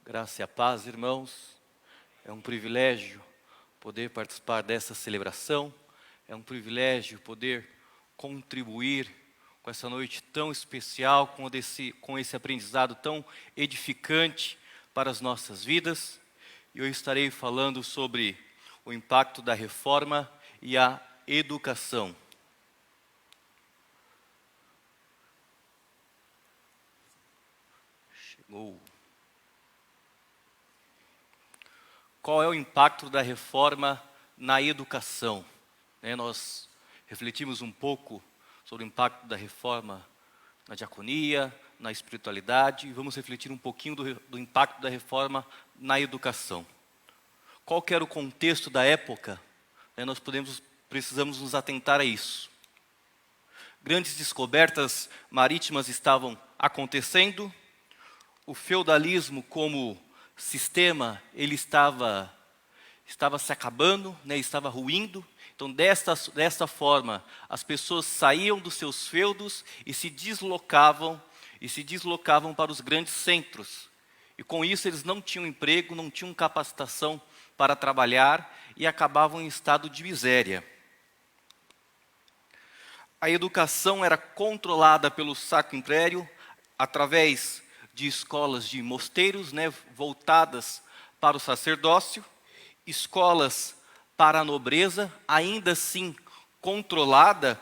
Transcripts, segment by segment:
Graça e a paz, irmãos. É um privilégio poder participar dessa celebração. É um privilégio poder contribuir com essa noite tão especial, com esse aprendizado tão edificante para as nossas vidas. E eu estarei falando sobre o impacto da reforma e a educação. Chegou. Qual é o impacto da reforma na educação? Nós refletimos um pouco sobre o impacto da reforma na diaconia, na espiritualidade, e vamos refletir um pouquinho do impacto da reforma na educação. Qual que era o contexto da época? Nós precisamos nos atentar a isso. Grandes descobertas marítimas estavam acontecendo, o feudalismo como sistema, ele estava se acabando, estava ruindo. Então, desta forma, as pessoas saíam dos seus feudos e se deslocavam para os grandes centros. E com isso, eles não tinham emprego, não tinham capacitação para trabalhar e acabavam em estado de miséria. A educação era controlada pelo Sacro Império através de escolas de mosteiros, voltadas para o sacerdócio, escolas para a nobreza, ainda assim controlada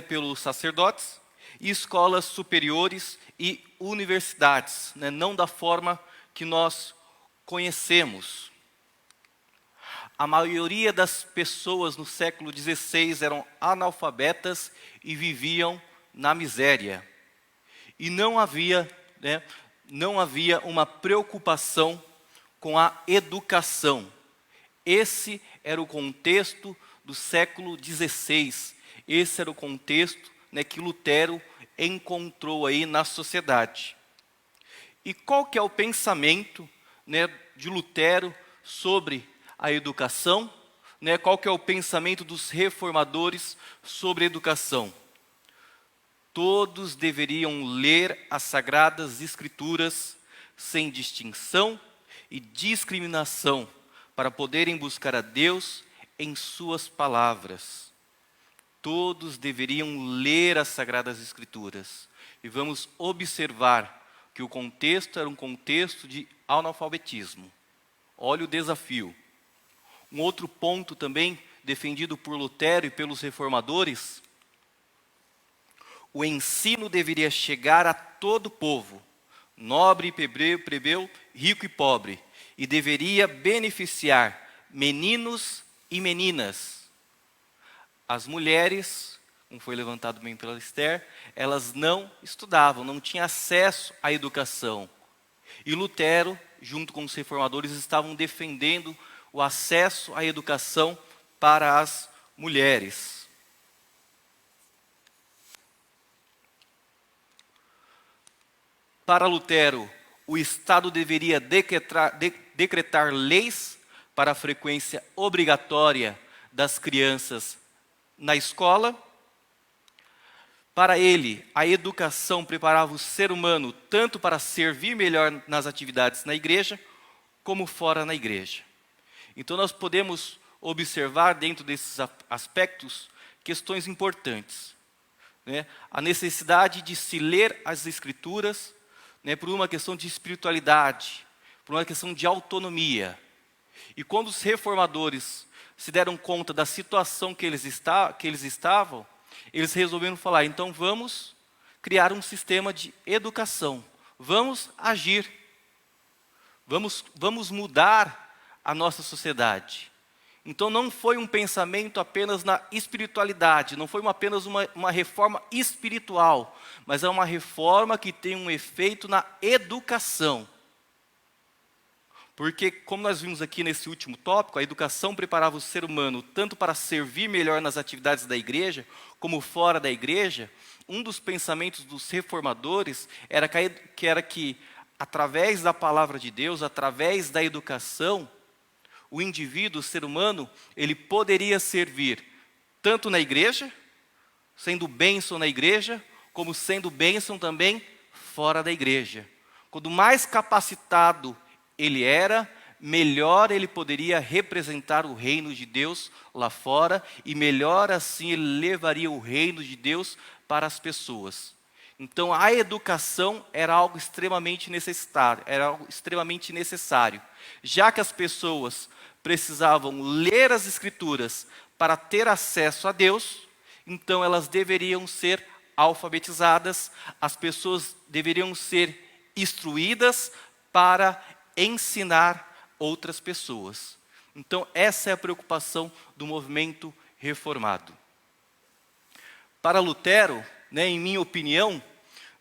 pelos sacerdotes, e escolas superiores e universidades, não da forma que nós conhecemos. A maioria das pessoas no século XVI eram analfabetas e viviam na miséria. E não havia uma preocupação com a educação. Esse era o contexto do século XVI. Esse era o contexto que Lutero encontrou aí na sociedade. E qual que é o pensamento de Lutero sobre a educação? Qual que é o pensamento dos reformadores sobre a educação? Todos deveriam ler as Sagradas Escrituras sem distinção e discriminação, para poderem buscar a Deus em suas palavras. Todos deveriam ler as Sagradas Escrituras. E vamos observar que o contexto era um contexto de analfabetismo. Olha o desafio. Um outro ponto também defendido por Lutero e pelos reformadores: o ensino deveria chegar a todo o povo, nobre e plebeu, rico e pobre, e deveria beneficiar meninos e meninas. As mulheres, como foi levantado bem pela Esther, elas não estudavam, não tinham acesso à educação. E Lutero, junto com os reformadores, estavam defendendo o acesso à educação para as mulheres. Para Lutero, o Estado deveria decretar leis para a frequência obrigatória das crianças na escola. Para ele, a educação preparava o ser humano tanto para servir melhor nas atividades na igreja, como fora na igreja. Então, nós podemos observar dentro desses aspectos questões importantes. A necessidade de se ler as Escrituras, por uma questão de espiritualidade, por uma questão de autonomia. E quando os reformadores se deram conta da situação que eles estavam, eles resolveram falar: então vamos criar um sistema de educação, vamos agir, vamos mudar a nossa sociedade. Então não foi um pensamento apenas na espiritualidade, não foi apenas uma reforma espiritual, mas é uma reforma que tem um efeito na educação. Porque, como nós vimos aqui nesse último tópico, a educação preparava o ser humano tanto para servir melhor nas atividades da igreja, como fora da igreja. Um dos pensamentos dos reformadores era que através da palavra de Deus, através da educação, o indivíduo, o ser humano, ele poderia servir tanto na igreja, sendo bênção na igreja, como sendo bênção também fora da igreja. Quanto mais capacitado ele era, melhor ele poderia representar o reino de Deus lá fora, e melhor assim ele levaria o reino de Deus para as pessoas. Então a educação era algo extremamente necessário, já que as pessoas precisavam ler as Escrituras para ter acesso a Deus, então elas deveriam ser alfabetizadas, as pessoas deveriam ser instruídas para ensinar outras pessoas. Então essa é a preocupação do movimento reformado. Para Lutero, em minha opinião,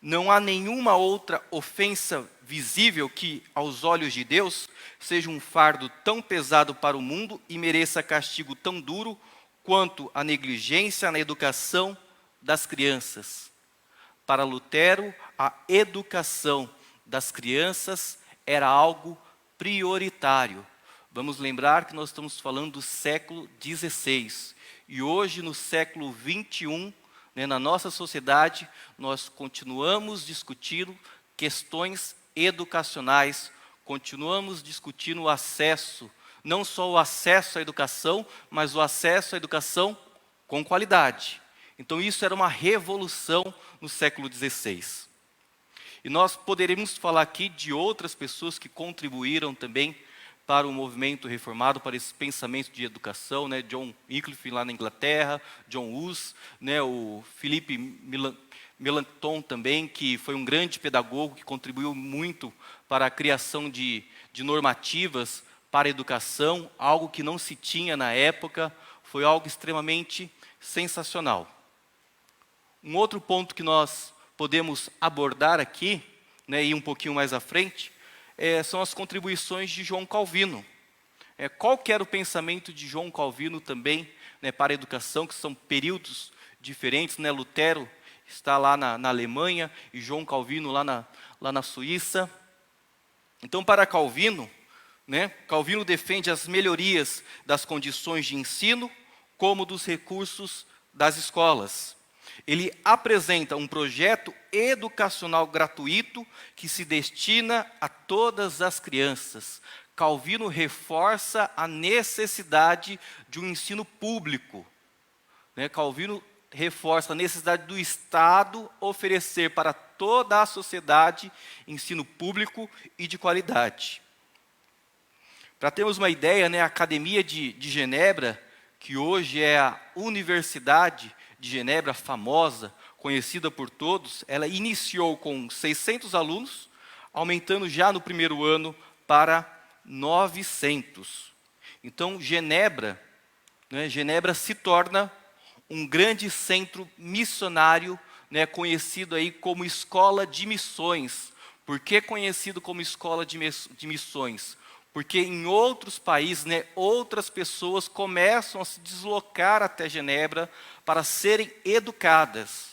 não há nenhuma outra ofensa visível que, aos olhos de Deus, seja um fardo tão pesado para o mundo e mereça castigo tão duro quanto a negligência na educação das crianças. Para Lutero, a educação das crianças era algo prioritário. Vamos lembrar que nós estamos falando do século XVI. E hoje, no século XXI, na nossa sociedade, nós continuamos discutindo questões educacionais, continuamos discutindo o acesso, não só o acesso à educação, mas o acesso à educação com qualidade. Então isso era uma revolução no século XVI. E nós poderíamos falar aqui de outras pessoas que contribuíram também para o movimento reformado, para esse pensamento de educação, John Wycliffe lá na Inglaterra, John Hus, o Philippe Melanchthon também, que foi um grande pedagogo, que contribuiu muito para a criação de normativas para a educação, algo que não se tinha na época, foi algo extremamente sensacional. Um outro ponto que nós podemos abordar aqui, e um pouquinho mais à frente, são as contribuições de João Calvino. Qual que era o pensamento de João Calvino também para a educação, que são períodos diferentes, Lutero está lá na Alemanha e João Calvino lá na Suíça. Então, para Calvino, Calvino defende as melhorias das condições de ensino, como dos recursos das escolas. Ele apresenta um projeto educacional gratuito que se destina a todas as crianças. Calvino reforça a necessidade de um ensino público. Calvino reforça a necessidade do Estado oferecer para toda a sociedade ensino público e de qualidade. Para termos uma ideia, a Academia de Genebra, que hoje é a Universidade de Genebra, famosa, conhecida por todos, ela iniciou com 600 alunos, aumentando já no primeiro ano para 900. Então, Genebra se torna um grande centro missionário, conhecido aí como escola de missões. Por que conhecido como escola de missões? Porque em outros países, outras pessoas começam a se deslocar até Genebra para serem educadas.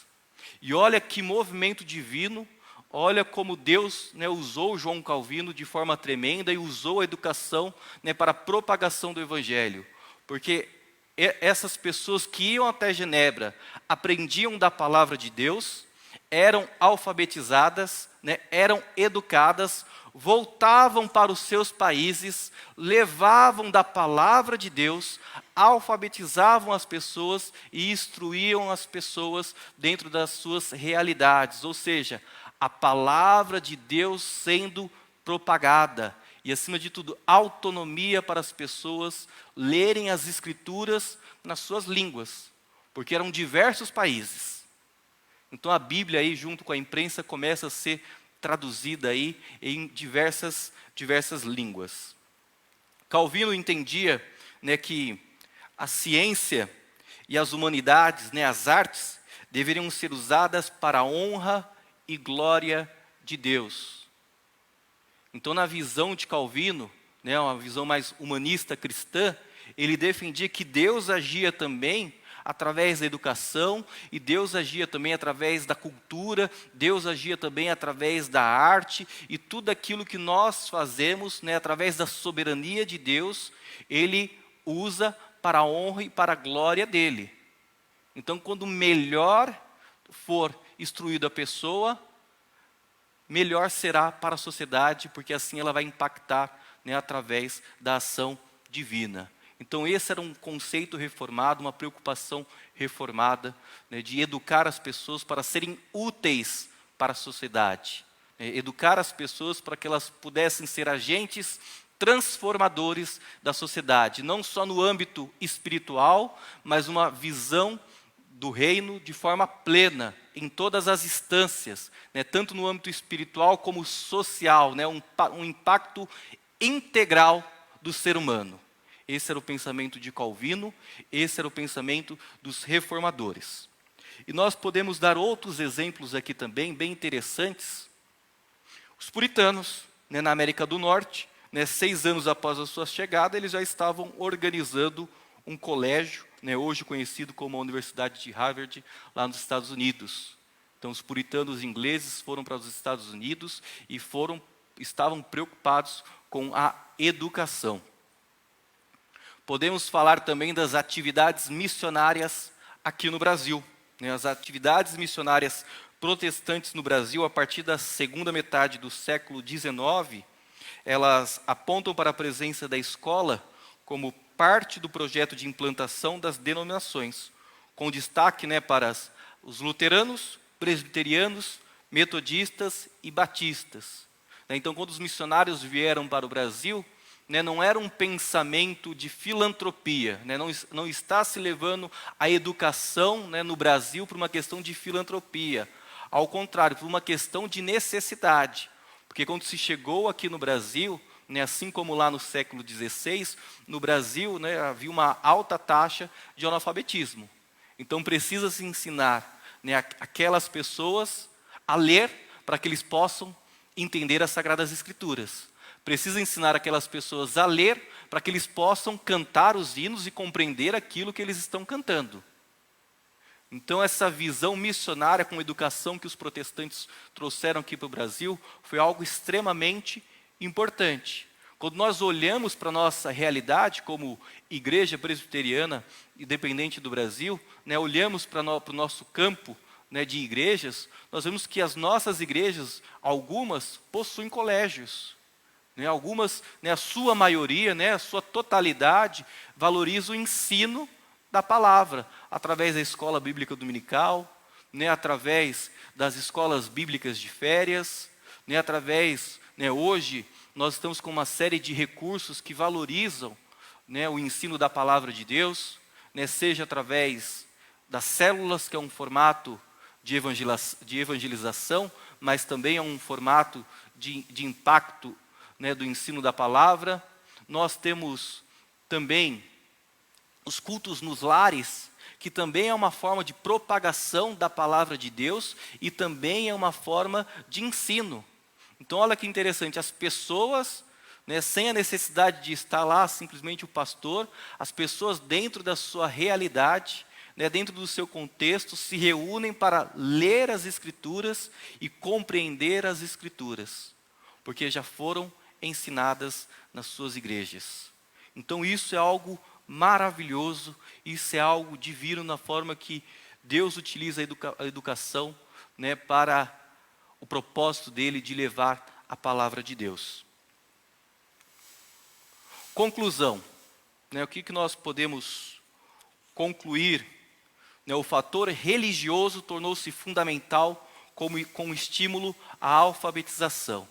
E olha que movimento divino, olha como Deus usou João Calvino de forma tremenda e usou a educação para a propagação do Evangelho. Porque essas pessoas que iam até Genebra aprendiam da palavra de Deus, eram alfabetizadas, eram educadas, voltavam para os seus países, levavam da palavra de Deus, alfabetizavam as pessoas e instruíam as pessoas dentro das suas realidades. Ou seja, a palavra de Deus sendo propagada. E, acima de tudo, autonomia para as pessoas lerem as Escrituras nas suas línguas, porque eram diversos países. Então, a Bíblia, aí, junto com a imprensa, começa a ser traduzida aí em diversas línguas. Calvino entendia que a ciência e as humanidades, as artes, deveriam ser usadas para a honra e glória de Deus. Então, na visão de Calvino, uma visão mais humanista cristã, ele defendia que Deus agia também através da educação, e Deus agia também através da cultura, Deus agia também através da arte, e tudo aquilo que nós fazemos, através da soberania de Deus, Ele usa para a honra e para a glória dEle. Então, quando melhor for instruída a pessoa, melhor será para a sociedade, porque assim ela vai impactar, né, através da ação divina. Então esse era um conceito reformado, uma preocupação reformada, né, de educar as pessoas para serem úteis para a sociedade. Educar as pessoas para que elas pudessem ser agentes transformadores da sociedade, não só no âmbito espiritual, mas uma visão do reino de forma plena, em todas as instâncias, né, tanto no âmbito espiritual como social, né, um impacto integral do ser humano. Esse era o pensamento de Calvino, esse era o pensamento dos reformadores. E nós podemos dar outros exemplos aqui também, bem interessantes. Os puritanos, né, na América do Norte, né, 6 anos após a sua chegada, eles já estavam organizando um colégio, né, hoje conhecido como a Universidade de Harvard, lá nos Estados Unidos. Então, os puritanos ingleses foram para os Estados Unidos e estavam preocupados com a educação. Podemos falar também das atividades missionárias aqui no Brasil, né, as atividades missionárias protestantes no Brasil, a partir da segunda metade do século XIX, elas apontam para a presença da escola como parte do projeto de implantação das denominações, com destaque, né, para os luteranos, presbiterianos, metodistas e batistas. Então, quando os missionários vieram para o Brasil, né, não era um pensamento de filantropia, né, não está se levando a educação, né, no Brasil por uma questão de filantropia. Ao contrário, por uma questão de necessidade. Porque quando se chegou aqui no Brasil, né, assim como lá no século XVI, no Brasil, né, havia uma alta taxa de analfabetismo. Então precisa se ensinar, né, aquelas pessoas a ler para que eles possam entender as Sagradas Escrituras. Precisa ensinar aquelas pessoas a ler para que eles possam cantar os hinos e compreender aquilo que eles estão cantando. Então essa visão missionária com a educação que os protestantes trouxeram aqui para o Brasil foi algo extremamente importante. Quando nós olhamos para a nossa realidade como igreja presbiteriana independente do Brasil, né, olhamos para o nosso campo, né, de igrejas, nós vemos que as nossas igrejas, algumas possuem colégios. Né, algumas, né, a sua maioria, né, a sua totalidade, valoriza o ensino da palavra, através da escola bíblica dominical, né, através das escolas bíblicas de férias, né, através, né, hoje, nós estamos com uma série de recursos que valorizam, né, o ensino da palavra de Deus, né, seja através das células, que é um formato de evangelização, mas também é um formato de impacto, né, do ensino da palavra. Nós temos também os cultos nos lares, que também é uma forma de propagação da palavra de Deus e também é uma forma de ensino. Então olha que interessante, as pessoas, né, sem a necessidade de estar lá simplesmente o pastor, as pessoas dentro da sua realidade, né, dentro do seu contexto, se reúnem para ler as Escrituras e compreender as Escrituras, porque já foram ensinadas nas suas igrejas. Então isso é algo maravilhoso, isso é algo divino na forma que Deus utiliza a educação, né, para o propósito dele de levar a palavra de Deus. Conclusão, né, o que nós podemos concluir? Né, o fator religioso tornou-se fundamental como estímulo à alfabetização.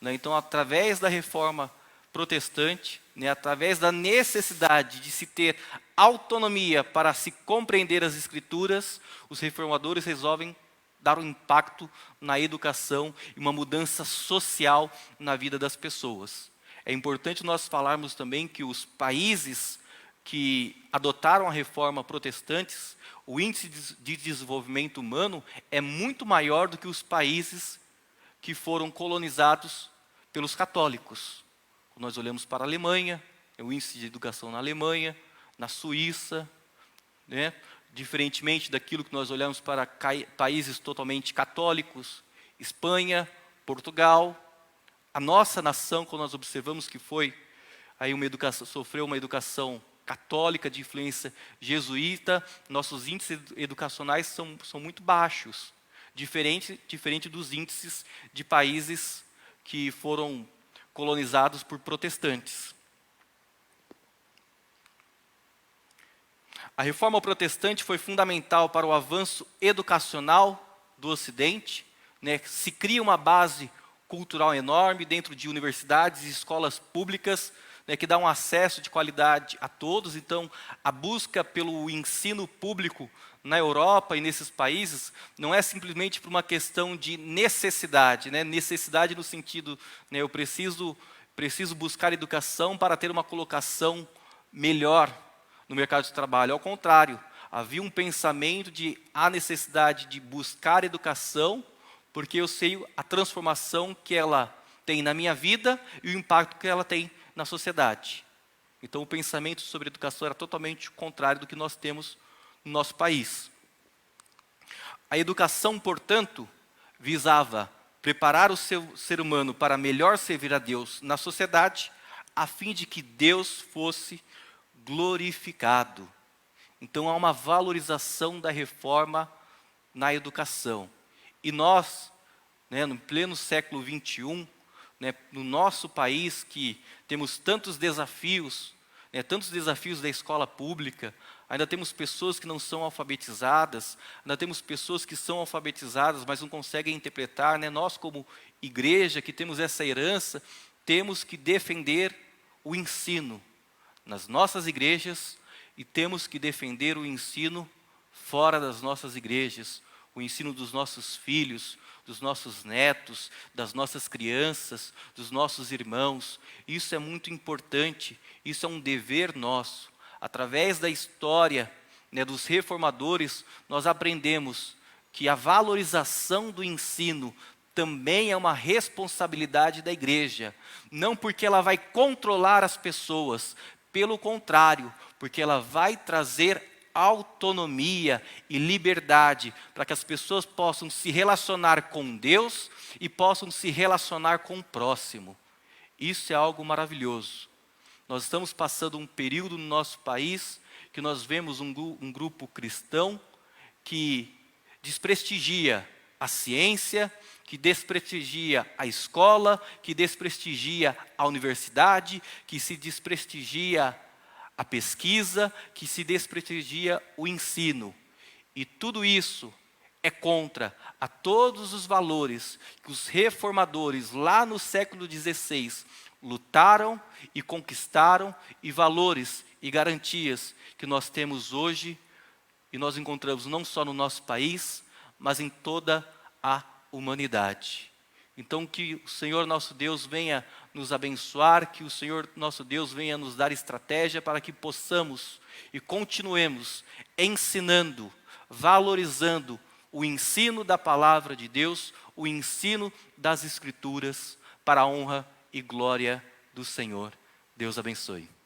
Né, então, através da reforma protestante, né, através da necessidade de se ter autonomia para se compreender as Escrituras, os reformadores resolvem dar um impacto na educação e uma mudança social na vida das pessoas. É importante nós falarmos também que os países que adotaram a reforma protestante, o índice de desenvolvimento humano é muito maior do que os países que foram colonizados pelos católicos. Quando nós olhamos para a Alemanha, o índice de educação na Alemanha, na Suíça, né? Diferentemente daquilo que nós olhamos para países totalmente católicos, Espanha, Portugal, a nossa nação, quando nós observamos que foi aí sofreu uma educação católica de influência jesuíta, nossos índices educacionais são muito baixos. diferente dos índices de países que foram colonizados por protestantes. A reforma protestante foi fundamental para o avanço educacional do Ocidente, né? Se cria uma base cultural enorme dentro de universidades e escolas públicas, né, que dá um acesso de qualidade a todos. Então, a busca pelo ensino público na Europa e nesses países não é simplesmente por uma questão de necessidade, né? Necessidade no sentido, né, eu preciso buscar educação para ter uma colocação melhor no mercado de trabalho. Ao contrário, havia um pensamento de há necessidade de buscar educação, porque eu sei a transformação que ela tem na minha vida e o impacto que ela tem na sociedade. Então, o pensamento sobre educação era totalmente contrário do que nós temos no nosso país. A educação, portanto, visava preparar o ser humano para melhor servir a Deus na sociedade, a fim de que Deus fosse glorificado. Então, há uma valorização da reforma na educação. E nós, né, no pleno século XXI, né, no nosso país, que temos tantos desafios da escola pública, ainda temos pessoas que não são alfabetizadas, ainda temos pessoas que são alfabetizadas, mas não conseguem interpretar, né? Nós, como igreja, que temos essa herança, temos que defender o ensino nas nossas igrejas e temos que defender o ensino fora das nossas igrejas, o ensino dos nossos filhos, dos nossos netos, das nossas crianças, dos nossos irmãos. Isso é muito importante, isso é um dever nosso. Através da história, né, dos reformadores, nós aprendemos que a valorização do ensino também é uma responsabilidade da igreja. Não porque ela vai controlar as pessoas, pelo contrário, porque ela vai trazer autonomia e liberdade para que as pessoas possam se relacionar com Deus e possam se relacionar com o próximo. Isso é algo maravilhoso. Nós estamos passando um período no nosso país que nós vemos um grupo cristão que desprestigia a ciência, que desprestigia a escola, que desprestigia a universidade, que se desprestigia a pesquisa, que se desprestigia o ensino. E tudo isso é contra a todos os valores que os reformadores lá no século XVI lutaram e conquistaram, e valores e garantias que nós temos hoje e nós encontramos não só no nosso país, mas em toda a humanidade. Então, que o Senhor nosso Deus venha nos abençoar, que o Senhor nosso Deus venha nos dar estratégia para que possamos e continuemos ensinando, valorizando o ensino da palavra de Deus, o ensino das Escrituras, para a honra e glória do Senhor. Deus abençoe.